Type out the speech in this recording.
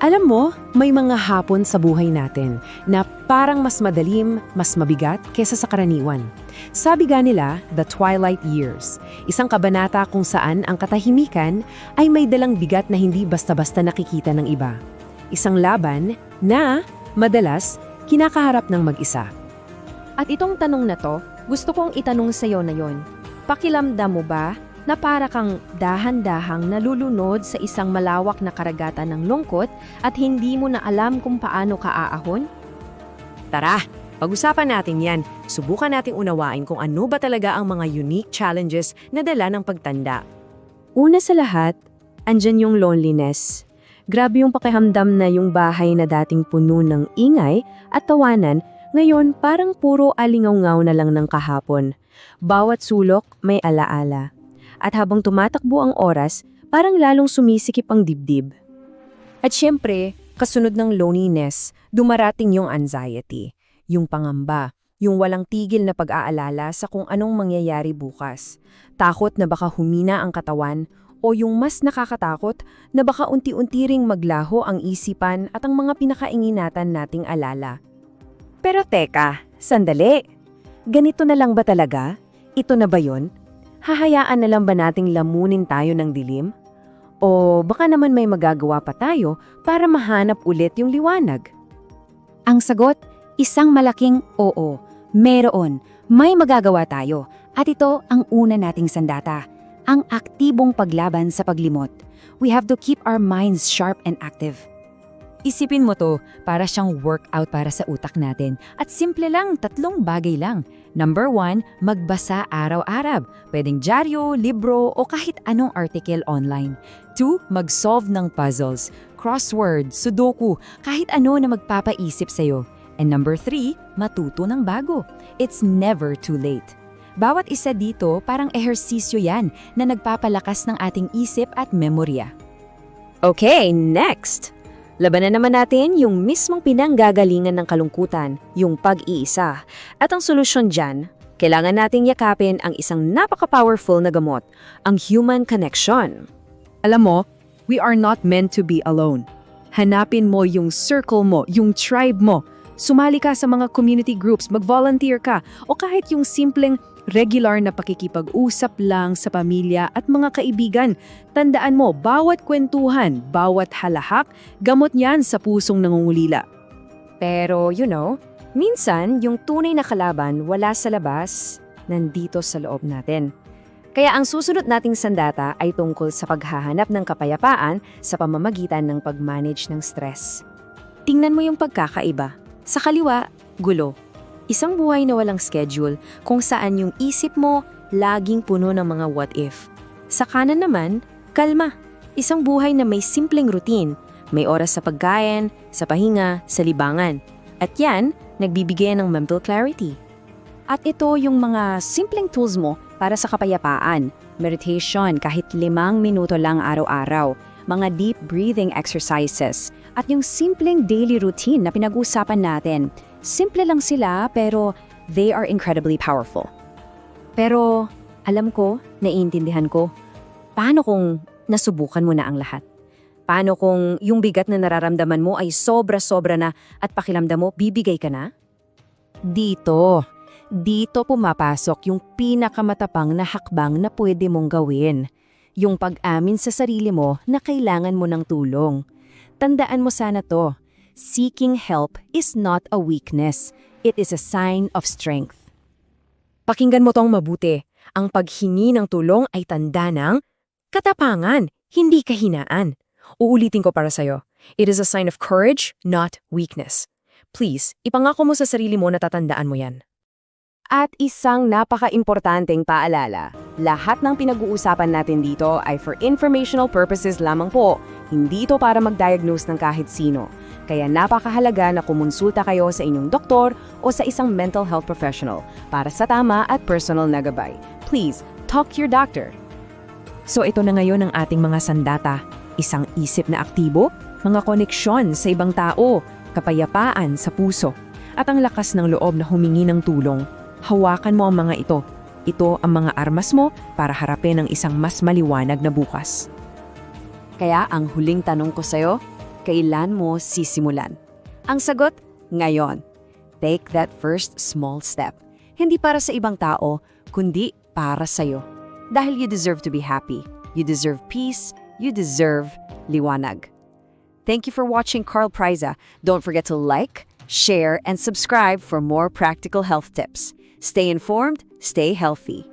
Alam mo, may mga hapon sa buhay natin na parang mas madalim, mas mabigat kesa sa karaniwan. Sabi nga nila, The Twilight Years, isang kabanata kung saan ang katahimikan ay may dalang bigat na hindi basta-basta nakikita ng iba. Isang laban na, madalas, kinakaharap ng mag-isa. At itong tanong na to, gusto kong itanong sa iyo na yon. Pakiramdam mo ba na para kang dahan-dahang nalulunod sa isang malawak na karagatan ng lungkot at hindi mo na alam kung paano ka aahon? Tara, pag-usapan natin yan. Subukan nating unawain kung ano ba talaga ang mga unique challenges na dala ng pagtanda. Una sa lahat, andyan yung loneliness. Grabe yung pakiramdam na yung bahay na dating puno ng ingay at tawanan, ngayon parang puro alingaw-ngaw na lang ng kahapon. Bawat sulok may alaala. At habang tumatakbo ang oras, parang lalong sumisikip ang dibdib. At syempre, kasunod ng loneliness, dumarating yung anxiety, yung pangamba, yung walang tigil na pag-aalala sa kung anong mangyayari bukas. Takot na baka humina ang katawan o yung mas nakakatakot na baka unti-unti ring maglaho ang isipan at ang mga pinakaingatan nating alala. Pero teka, sandali. Ganito na lang ba talaga? Ito na ba yun? Hahayaan na lang ba nating lamunin tayo ng dilim? O baka naman may magagawa pa tayo para mahanap ulit yung liwanag? Ang sagot, isang malaking oo. Meron, may magagawa tayo. At ito ang una nating sandata, ang aktibong paglaban sa paglimot. We have to keep our minds sharp and active. Isipin mo to, para siyang workout para sa utak natin. At simple lang, 3 bagay lang. Number 1, magbasa araw-araw. Pwedeng dyaryo, libro, o kahit anong article online. 2, mag-solve ng puzzles. Crossword, sudoku, kahit ano na magpapaisip sa'yo. And number 3, matuto ng bago. It's never too late. Bawat isa dito parang ehersisyo yan na nagpapalakas ng ating isip at memorya. Okay, next! Labanan naman natin yung mismong pinanggagalingan ng kalungkutan, yung pag-iisa. At ang solusyon dyan, kailangan nating yakapin ang isang napaka-powerful na gamot, ang human connection. Alam mo, we are not meant to be alone. Hanapin mo yung circle mo, yung tribe mo. Sumali ka sa mga community groups, mag-volunteer ka, o kahit yung simpleng regular na pakikipag-usap lang sa pamilya at mga kaibigan. Tandaan mo, bawat kwentuhan, bawat halahak, gamot yan sa pusong nangungulila. Pero, minsan yung tunay na kalaban wala sa labas, nandito sa loob natin. Kaya ang susunod nating sandata ay tungkol sa paghahanap ng kapayapaan sa pamamagitan ng pag-manage ng stress. Tingnan mo yung pagkakaiba. Sa kaliwa, gulo. Isang buhay na walang schedule kung saan yung isip mo laging puno ng mga what if. Sa kanan naman, kalma. Isang buhay na may simpleng routine. May oras sa pagkain, sa pahinga, sa libangan. At yan, nagbibigay ng mental clarity. At ito yung mga simpleng tools mo para sa kapayapaan. Meditation kahit 5 minuto lang araw-araw. Mga deep breathing exercises. At yung simpleng daily routine na pinag-usapan natin. Simple lang sila pero they are incredibly powerful. Pero alam ko, naiintindihan ko, paano kung nasubukan mo na ang lahat? Paano kung yung bigat na nararamdaman mo ay sobra-sobra na at pakiramdam mo bibigay ka na? Dito pumapasok yung pinakamatapang na hakbang na pwede mong gawin. Yung pag-amin sa sarili mo na kailangan mo ng tulong. Tandaan mo sana to. Seeking help is not a weakness. It is a sign of strength. Pakinggan mo tong mabuti. Ang paghingi ng tulong ay tanda ng katapangan, hindi kahinaan. Uulitin ko para sa'yo. It is a sign of courage, not weakness. Please, ipangako mo sa sarili mo na tatandaan mo yan. At isang napaka-importanteng paalala. Lahat ng pinag-uusapan natin dito ay for informational purposes lamang po. Hindi ito para mag-diagnose ng kahit sino. Kaya napakahalaga na kumonsulta kayo sa inyong doktor o sa isang mental health professional para sa tama at personal na gabay. Please, talk to your doctor. So ito na ngayon ang ating mga sandata. Isang isip na aktibo, mga koneksyon sa ibang tao, kapayapaan sa puso, at ang lakas ng loob na humingi ng tulong. Hawakan mo ang mga ito. Ito ang mga armas mo para harapin ang isang mas maliwanag na bukas. Kaya ang huling tanong ko sa'yo, kailan mo sisimulan? Ang sagot, ngayon. Take that first small step. Hindi para sa ibang tao, kundi para sa'yo. Dahil you deserve to be happy. You deserve peace. You deserve liwanag. Thank you for watching Carl Priza. Don't forget to like, share, and subscribe for more practical health tips. Stay informed, stay healthy.